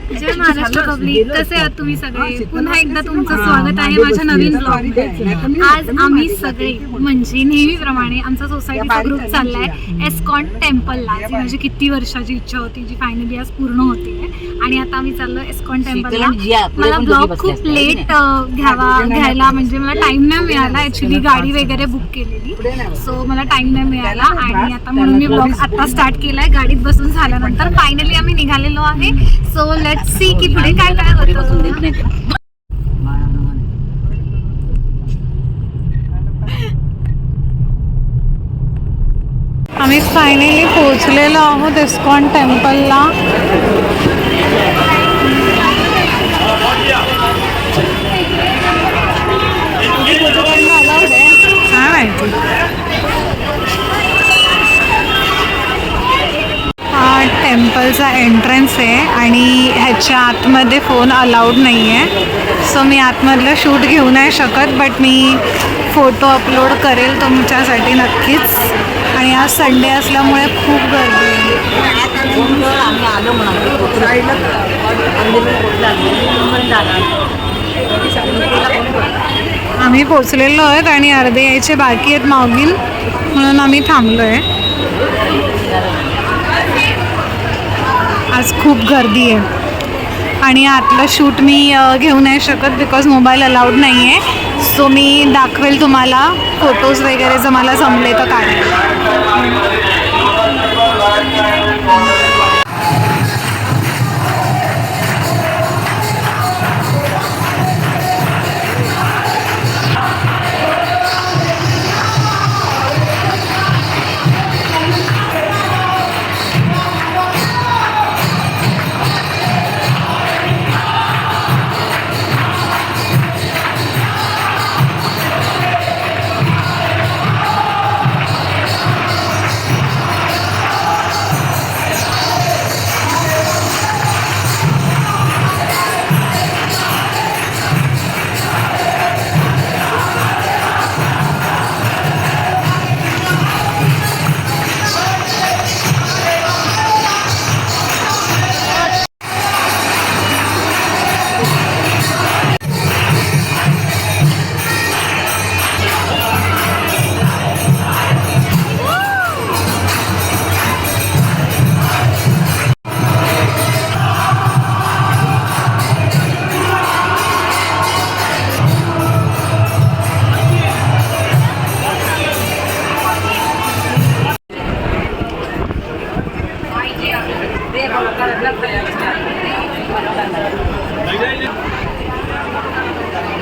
जय Maharashtra public, कसे आहात तुम्ही सगळे? पुन्हा एकदा तुमचं स्वागत आहे माझ्या नवीन ब्लॉगमध्ये. आज आम्ही सगळे म्हणजे नेहमीप्रमाणे आमचा सोसायटीचा ग्रुप चाललाय एस्कॉन टेम्पलला. जी माझी किती वर्षाची इच्छा होती, जी फायनली आज पूर्ण होते. आणि आता आम्ही चाललो एस्कॉन टेम्पलला. मला ब्लॉग खूप लेट घ्यायला म्हणजे मला टाइम नाही मिळाला. ऍक्च्युली गाडी वगैरे बुक केलेली, सो मला टाइम नाही मिळाला. आणि आता म्हणून मी ब्लॉग आता स्टार्ट केलाय गाडीत बसून झाल्यानंतर. फायनली आम्ही निघालेलो आहे. सो लेट्स सी की पुढे काय काय होतं. आम्ही फायनली पोहोचलेलो आहोत इस्कॉन टेम्पलला. काय माहिती, हा टेम्पलचा एंट्रन्स आहे आणि ह्याच्या आतमध्ये फोन अलाउड नाही आहे. सो मी आतमधलं शूट घेऊ नाही शकत, बट मी फोटो अपलोड करेल तुमच्यासाठी नक्कीच. आणि आज संडे असल्यामुळे खूप गर्दी आहे. आम्ही पोचलेलो आहेत आणि अर्धे यायचे बाकी आहेत मागील, म्हणून आम्ही थांबलो आहे. आज खूप गर्दी आहे आणि आतलं शूट मी घेऊ नाही शकत बिकॉज मोबाईल अलाउड नाही आहे. सो मी दाखवेल तुम्हाला फोटोज वगैरे जर मला जमले तर काढेल.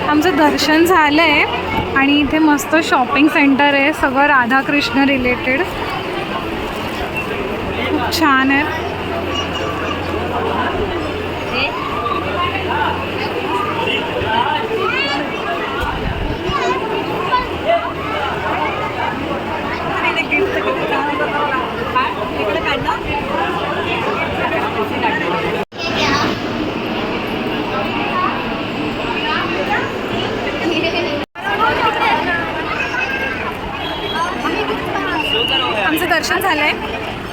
आमचं दर्शन झालं आहे आणि इथे मस्त शॉपिंग सेंटर आहे, सगळं राधाकृष्ण रिलेटेड. खूप छान आहे. आमचं दर्शन झालं आहे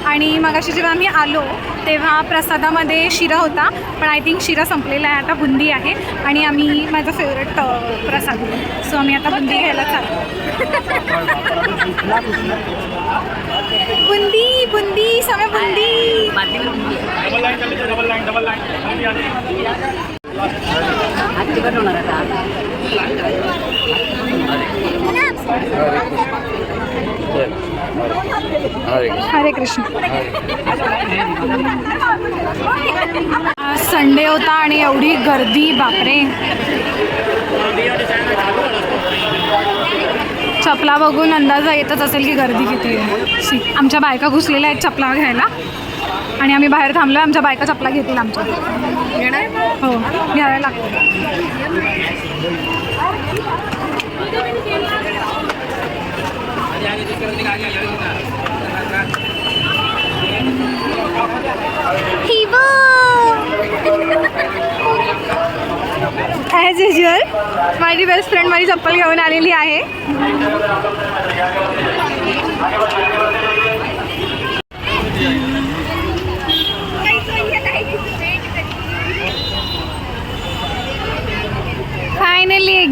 आणि मगाशी जेव्हा आम्ही आलो तेव्हा प्रसादामध्ये शिरा होता, पण आय थिंक शिरा संपलेला आहे. आता बुंदी आहे आणि आम्ही माझं फेवरेट प्रसाद, सो आम्ही आता बुंदी घ्यायला चाललो. बुंदी बुंदी समय बुंदी. हरे कृष्ण. आज संडे होता आणि एवढी गर्दी, बापरे. चपला बघून अंदाजा येतच असेल की गर्दी किती आहे. आमच्या बायका घुसलेल्या आहेत चपला घ्यायला आणि आम्ही बाहेर थांबलो. आमच्या बायका चपला घेतील आमच्या. हो, घ्यायला लागतं. ॲज युजल माझी बेस्ट फ्रेंड माझी चप्पल घेऊन आलेली आहे.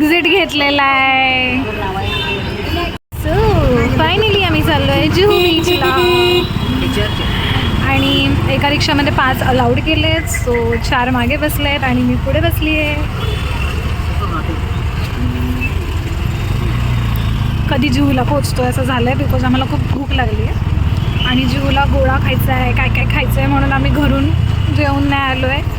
एक्झिट घेतलेला आहे. सो फायनली आम्ही चाललोय जुहू बीचला आणि एका रिक्षामध्ये 5 अलाउड केलेत. सो 4 मागे बसले आहेत आणि मी पुढे बसली आहे. कधी जुहूला पोहोचतो असं झालं आहे बिकॉज आम्हाला खूप भूक लागली आहे आणि जुहूला गोळा खायचा आहे, काय काय खायचं आहे म्हणून आम्ही घरून जेवून नाही आलो आहे.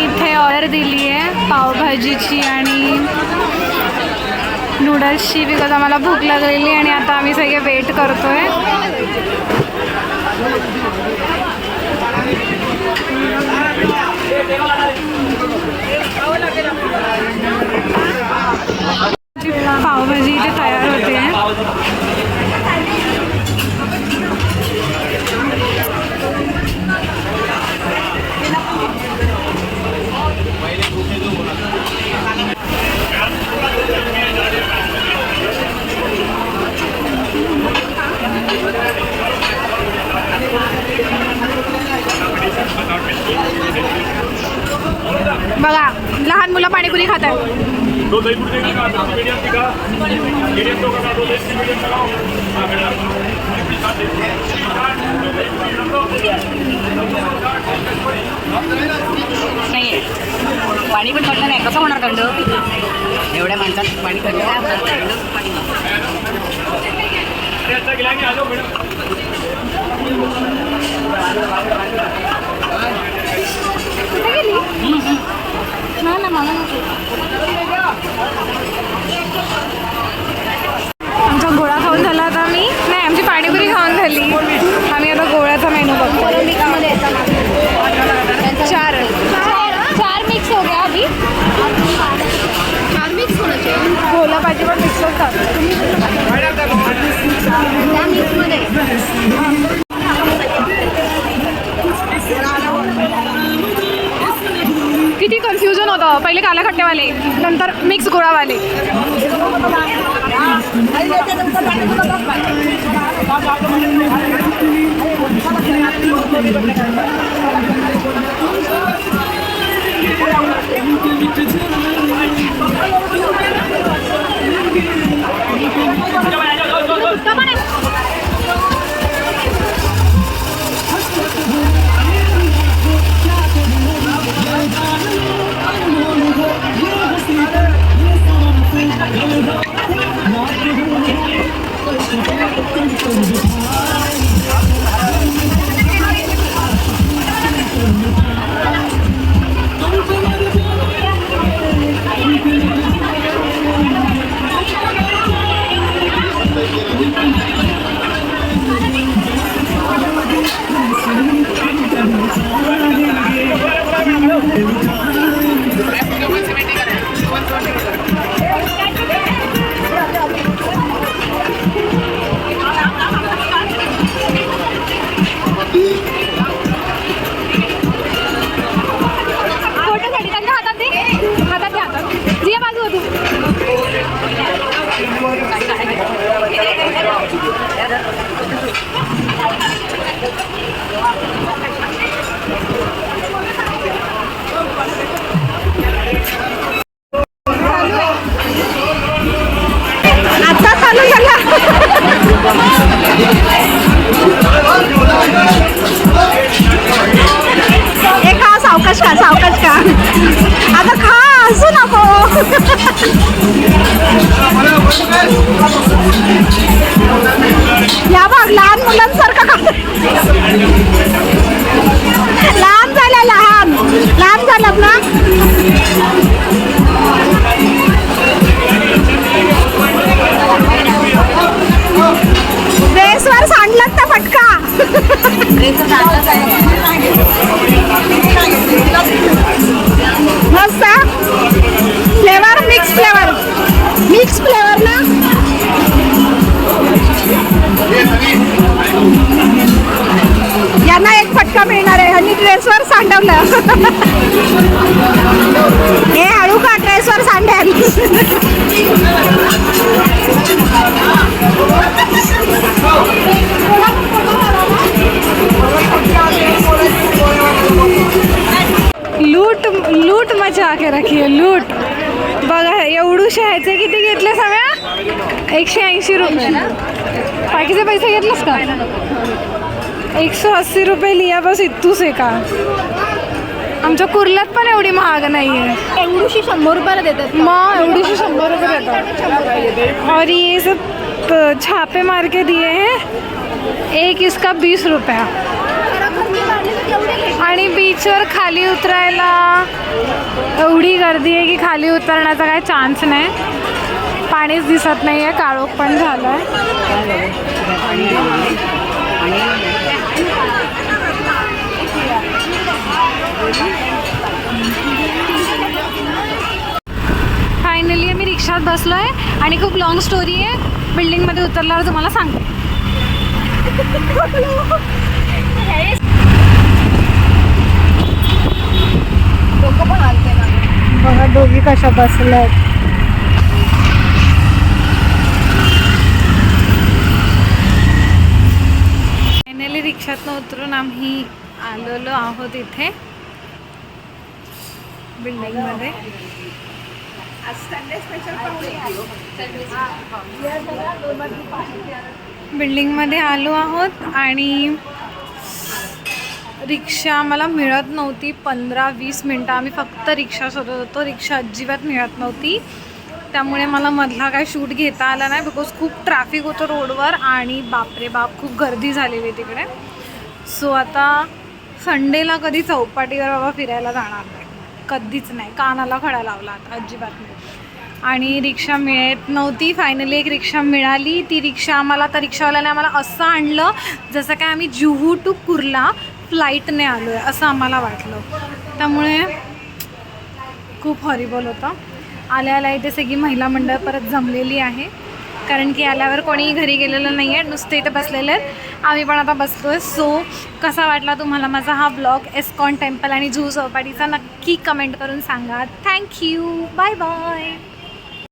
इथे ऑर्डर दिली आहे पावभाजीची आणि नूडल्सची बिकॉज आम्हाला भूक लागलेली आणि आता आम्ही सगळे वेट करतोय. पावभाजी इथे तयार होते. बघा लहान मुलं पाणीपुरी खात आहेत. नाही पाणी पण थंड नाही. कसं होणार थंड एवढ्या माणसात पाणी थंड आमचा गोळा खाऊन झाला आता मी नाही आमची पाणीपुरी खाऊन झाली. आम्ही आता गोळ्याचा मेनू बघतो. 4 मिक्स हो गया अभी. 4 मिक्स होना चाहिए. गोला पाहिजे पण मिक्स होतात. किती कन्फ्युजन होतं. पहिले काला खट्टेवाले नंतर मिक्स गोळावाले. सावकाश का आता खा असू नको. या बघ लहान मुलांसारखं खा. लहान झालं ना. ड्रेसवर सांडलं तर फटका. मस्त फ्लेवर मिक्स फ्लेवर ना. यांना एक फटका मिळणार आहे. आणि ड्रेसवर सांडवलं. हे हळू का ड्रेसवर सांडेल. लगा के रखी है लूट. बघा एवढूशे ह्याचे किती घेतले सगळ्या 180 रुपये. बाकीचे पैसे घेतलेस का? 180 रुपये लिया बस इतूच आहे का? आमच्या कुर्ल्यात पण एवढी महाग नाही आहे. एवढीशी 100 रुपयाला देतात. मग एवढीशी 100 रुपये देतात. और ये सब छापे मार के दिए हैं. एक इसका 20 रुपया. आणि बीचवर खाली उतरायला एवढी गर्दी आहे की खाली उतरण्याचा काही चान्स नाही. पाणीच दिसत नाही आहे, काळोख पण झालं आहे. फायनली आम्ही रिक्षात बसलो आहे आणि खूप लॉंग स्टोरी आहे. बिल्डिंगमध्ये उतरल्यावर तुम्हाला सांगते. बघा दोघी कशा बसल्या आहेत. फायनली रिक्षातनं उतरून आम्ही आलेलो आहोत इथे बिल्डिंगमध्ये. बिल्डिंगमध्ये आलो आहोत आणि रिक्षा आम्हाला मिळत नव्हती. 15-20 मिनटं आम्ही फक्त रिक्षा शोधत होतो. रिक्षा अजिबात मिळत नव्हती. त्यामुळे मला मधला काय शूट घेता आला नाही बिकॉज खूप ट्रॅफिक होतं रोडवर आणि बापरे बाप खूप गर्दी झालेली तिकडे. सो आता संडेला कधी चौपाटीवर बाबा फिरायला जाणार नाही, कधीच नाही. कानाला खडा लावला आता, अजिबात नाही. आणि रिक्षा मिळत नव्हती. फायनली एक रिक्षा मिळाली. ती रिक्षा आम्हाला, त्या रिक्षावाल्याने आम्हाला असं आणलं जसं काय आम्ही जुहू टू कुर्ला फ्लाईटने आलो आहे असं आम्हाला वाटलं. त्यामुळे खूप हॉरिबल होतं. आल्या आल्या इथे सगळी महिला मंडळ परत जमलेली आहे कारण की आल्यावर कोणीही घरी गेलेलं नाही आहे, नुसते इथे बसलेले आहेत. आम्ही पण आता बसतो आहे. सो कसा वाटला तुम्हाला माझा हा ब्लॉग एस्कॉन टेम्पल आणि जुहू चौपाटीचा नक्की कमेंट करून सांगा. थँक्यू. Bye bye.